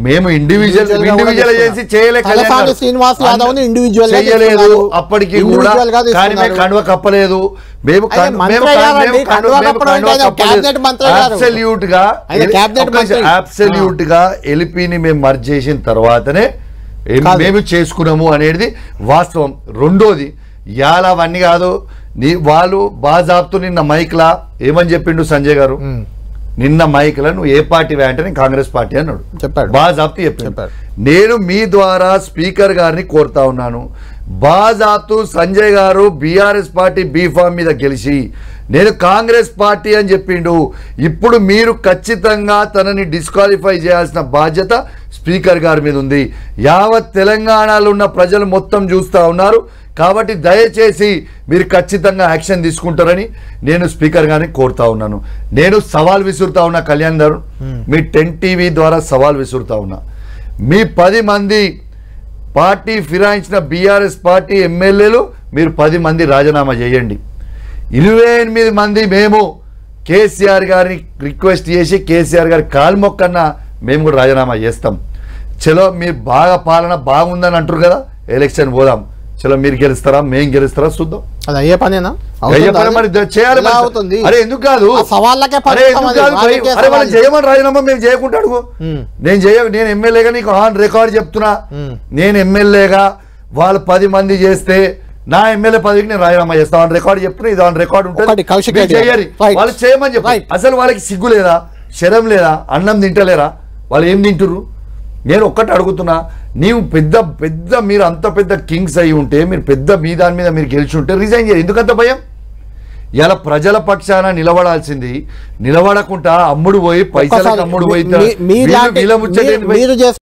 మేము ఇండివిజువల్ చేసి చేయలేదు శ్రీనివాస్ యాదవ్ ఇండివిజువల్ చేయలేదు అప్పటికి కూడా కానీ మేము కండువ కప్పలేదు మేము అబ్సల్యూట్ గా ఎల్పీని మేము మర్జ్ చేసిన తర్వాతనే మేము చేసుకున్నాము అనేది వాస్తవం. రెండోది ఇవాళ అవన్నీ కాదు, వాళ్ళు బాజాబ్తు నిన్న మైక్లా ఏమని చెప్పిండు సంజయ్ గారు, నిన్న మైక్లా నువ్వు ఏ పార్టీ అంటే నేను కాంగ్రెస్ పార్టీ అన్నాడు, చెప్పాడు బాజాబ్తు చెప్పాడు. నేను మీ ద్వారా స్పీకర్ గారిని కోరుతా ఉన్నాను, బాజాబ్తు సంజయ్ గారు బీఆర్ఎస్ పార్టీ బీఫామ్ మీద గెలిచి నేను కాంగ్రెస్ పార్టీ అని చెప్పిండు. ఇప్పుడు మీరు ఖచ్చితంగా తనని డిస్క్వాలిఫై చేయాల్సిన బాధ్యత స్పీకర్ గారి మీద ఉంది. యావత్ తెలంగాణలో ఉన్న ప్రజలు మొత్తం చూస్తూ ఉన్నారు కాబట్టి దయచేసి మీరు ఖచ్చితంగా యాక్షన్ తీసుకుంటారని నేను స్పీకర్ గారిని కోరుతా ఉన్నాను. నేను సవాల్ విసురుతా ఉన్నా కళ్యాణ్ గారు, మీ 10 టీవీ ద్వారా సవాల్ విసురుతా ఉన్నా, మీ 10 మంది పార్టీ ఫిరాయించిన బీఆర్ఎస్ పార్టీ ఎమ్మెల్యేలు మీరు 10 మంది రాజీనామా చేయండి. 28 మంది మేము కేసీఆర్ గారిని రిక్వెస్ట్ చేసి కేసీఆర్ గారి కాలు మొక్కన్నా మేము కూడా రాజీనామా చేస్తాం. చలో మీరు బాగా పాలన బాగుందని అంటారు కదా, ఎలక్షన్ పోదాం, చలో మీరు గెలుస్తారా మేము గెలుస్తారా చూద్దాం. అది అయ్యే పనేనా? మరి చేయాలి. అరే ఎందుకు కాదు, చేయమని రాజీనామా మేము చేయకుంటాడు. నేను ఎమ్మెల్యేగా నీకు ఆన్ రికార్డ్ చెప్తున్నా, నేను ఎమ్మెల్యేగా వాళ్ళు 10 మంది చేస్తే నా ఎమ్మెల్యే పదవికి నేను రాజీనామా చేస్తాను అని రికార్డు చెప్తున్నా. ఇది ఆన్ రికార్డు ఉంటుంది, చేయాలి. వాళ్ళు చేయమని చెప్పి అసలు వాళ్ళకి సిగ్గు లేదా, శరం లేదా, అన్నం తింటలేరా, వాళ్ళు ఏం తింటురు? నేను ఒక్కటి అడుగుతున్నా, నీవు పెద్ద మీరు అంత పెద్ద కింగ్స్ అయి ఉంటే, మీరు పెద్ద మీ దాని మీద మీరు గెలిచి ఉంటే రిజైన్ చేయాలి. ఎందుకంత భయం? ఇలా ప్రజల పక్షాన నిలబడాల్సింది నిలబడకుండా అమ్ముడు పోయి పైసలకు అమ్ముడు పోయి